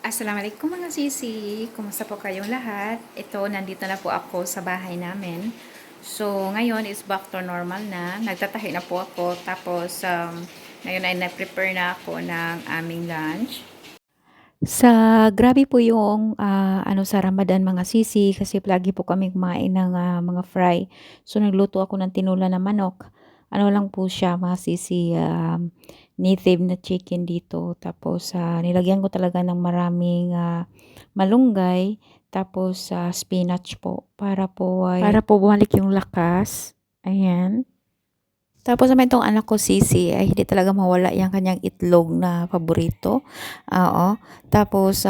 Assalamualaikum mga sisi. Kumusta po kayong lahat? Ito, nandito na po ako sa bahay namin. So, ngayon is back to normal na. Nagtatahi na po ako. Tapos, ngayon ay na-prepare na ako ng aming lunch. Grabe po yung sa Ramadan mga sisi kasi lagi po kami kumain ng mga fry. So nagluto ako ng tinula na manok. Ano lang po siya mga sisi, native na chicken dito. Tapos nilagyan ko talaga ng maraming malunggay. Tapos spinach po para po bumalik yung lakas. Ayan. Tapos naman itong anak ko, Sisi, ay hindi talaga mawala yung kanyang itlog na paborito. Oo. Tapos,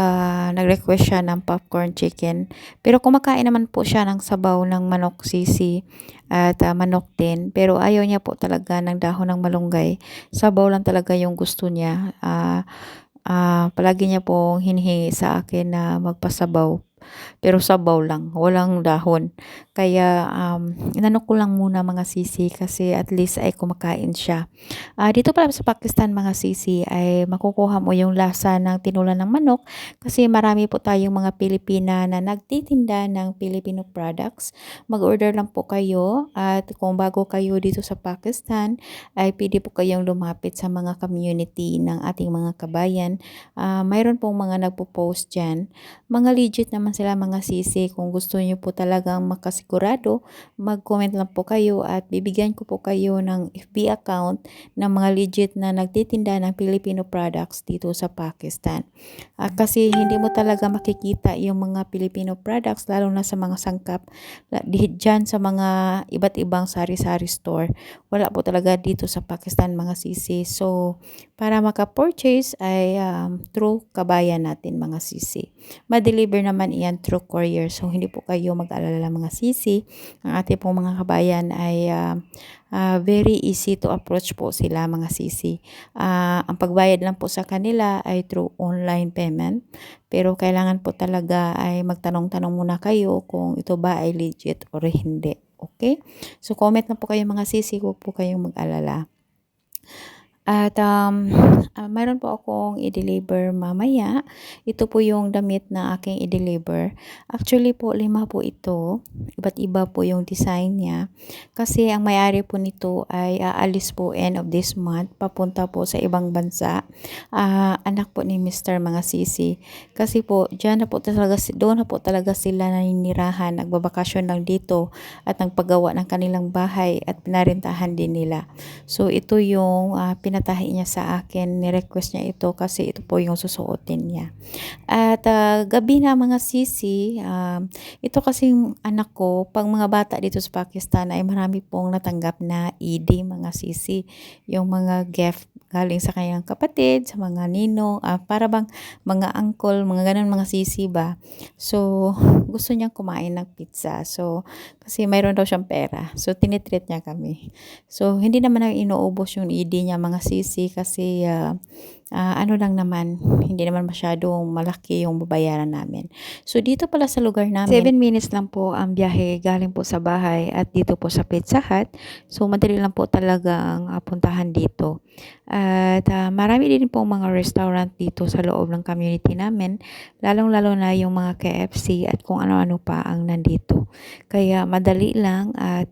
nag-request siya ng popcorn chicken. Pero kumakain naman po siya ng sabaw ng manok, Sisi, at manok din. Pero ayaw niya po talaga ng dahon ng malunggay. Sabaw lang talaga yung gusto niya. Palagi niya pong hinihingi sa akin na magpasabaw. Pero sabaw lang, walang dahon. Kaya inano ko lang muna mga sisi kasi at least ay kumakain siya. Dito pala sa Pakistan mga sisi ay makukuha mo yung lasa ng tinula ng manok kasi marami po tayong mga Pilipina na nagtitinda ng Filipino products. Mag-order lang po kayo at kung bago kayo dito sa Pakistan ay pwede po kayong lumapit sa mga community ng ating mga kabayan. Mayroon pong mga nagpo-post dyan. Mga legit naman sila mga sisi. Kung gusto niyo po talagang makasigurado, mag-comment lang po kayo at bibigyan ko po kayo ng FB account ng mga legit na nagtitinda ng Filipino products dito sa Pakistan. Kasi hindi mo talaga makikita yung mga Filipino products lalo na sa mga sangkap dyan sa mga iba't ibang sari-sari store. Wala po talaga dito sa Pakistan mga sisi. So, para maka-purchase ay through kabayan natin mga sisi. Ma-deliver naman iyan through courier. So, hindi po kayo mag-alala mga sisi. Ang ating pong mga kabayan ay very easy to approach po sila mga sisi. Ang pagbayad lang po sa kanila ay through online payment. Pero kailangan po talaga ay magtanong-tanong muna kayo kung ito ba ay legit or hindi. Okay? So, comment na po kayo mga sisi. Huwag po kayong mag-alala. At mayroon po akong i-deliver mamaya. Ito po yung damit na aking i-deliver. Actually po, 5 po ito. Iba't iba po yung design niya. Kasi ang may-ari po nito ay aalis po end of this month. Papunta po sa ibang bansa. Anak po ni Mr. mga sisi. Kasi po, doon na po talaga sila naninirahan. Nagbabakasyon lang dito at nagpagawa ng kanilang bahay at pinarentahan din nila. So, ito yung pinatahi niya sa akin. Ni-request niya ito kasi ito po yung susuotin niya. At gabi na mga sisi, ito kasing anak ko, pang mga bata dito sa Pakistan ay marami pong natanggap na ED mga sisi. Yung mga gift galing sa kanyang kapatid, sa mga ninong, para bang mga uncle, mga ganun mga sisi ba. So, gusto niyang kumain ng pizza. So, kasi mayroon daw siyang pera. So, tinitreat niya kami. So, hindi naman na inuubos yung ED niya mga sisi kasi ano lang naman, hindi naman masyadong malaki yung babayaran namin. So, dito pala sa lugar namin, 7 minutes lang po ang biyahe galing po sa bahay at dito po sa Pizza Hut. So, madali lang po talagang puntahan dito. At marami din po mga restaurant dito sa loob ng community namin, lalong-lalo na yung mga KFC at kung ano-ano pa ang nandito. Kaya madali lang at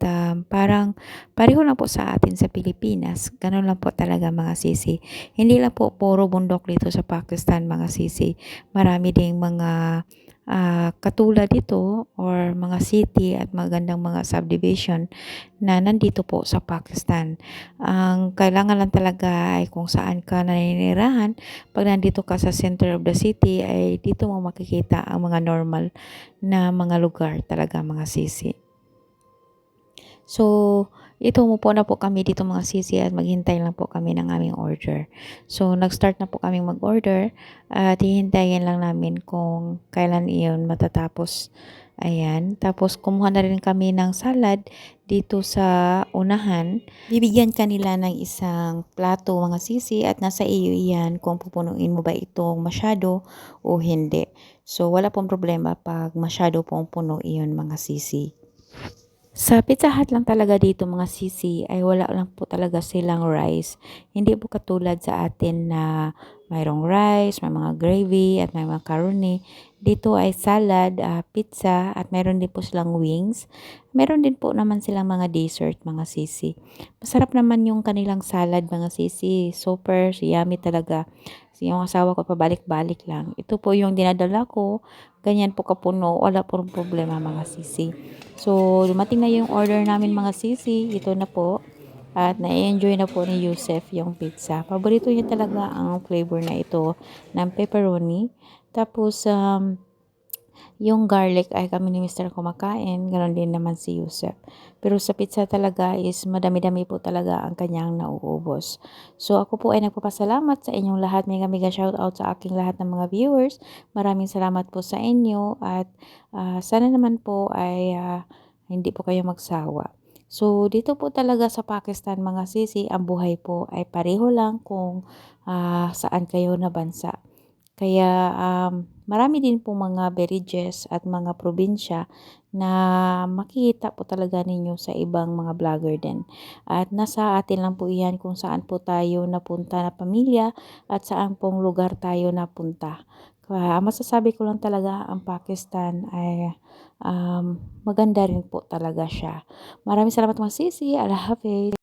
parang pareho lang po sa atin sa Pilipinas. Ganun lang po talaga mga sisi. Hindi lang po puro bundok dito sa Pakistan mga sisi. Marami ding mga katulad dito or mga city at magandang mga subdivision na nandito po sa Pakistan. Ang kailangan lang talaga ay kung saan ka naninirahan. Pag nandito ka sa center of the city ay dito mo makikita ang mga normal na mga lugar talaga mga sisi. So, ito umupo na po kami dito mga sisi at maghintay lang po kami ng aming order. So, nag-start na po kami mag-order at hihintayin lang namin kung kailan iyon matatapos. Ayan. Tapos, kumuha na rin kami ng salad dito sa unahan. Bibigyan kanila ng isang plato mga sisi at nasa iyo iyan kung pupunuin mo ba itong masyado o hindi. So, wala pong problema pag masyado pong puno iyon mga sisi. Sa Pizza Hut lang talaga dito mga sisi ay wala lang po talaga silang rice. Hindi po katulad sa atin na mayroong rice, may mga gravy, at may macaroni. Dito ay salad, pizza, at meron din po silang wings. Meron din po naman silang mga dessert, mga sisi. Masarap naman yung kanilang salad, mga sisi. Super yummy talaga. Yung asawa ko pabalik-balik lang. Ito po yung dinadala ko. Ganyan po kapuno. Wala po problema, mga sisi. So, dumating na yung order namin, mga sisi. Ito na po. At na-enjoy na po ni Yusef yung pizza. Paborito niya talaga ang flavor na ito ng pepperoni. Tapos, yung garlic ay kami ni Mr. kumakain. Ganon din naman si Yusef. Pero sa pizza talaga is madami-dami po talaga ang kanyang nauubos. So, ako po ay nagpapasalamat sa inyong lahat. Mega mega shoutout sa aking lahat ng mga viewers. Maraming salamat po sa inyo. At sana naman po ay hindi po kayo magsawa. So, dito po talaga sa Pakistan, mga sisi, ang buhay po ay pareho lang kung saan kayo na bansa. Kaya marami din po mga villages at mga probinsya na makikita po talaga ninyo sa ibang mga vlogger din. At nasa atin lang po iyan kung saan po tayo napunta na pamilya at saan pong lugar tayo napunta. Kaya masasabi ko lang talaga ang Pakistan ay maganda rin po talaga siya. Maraming salamat, mga sisi. Allah Hafiz.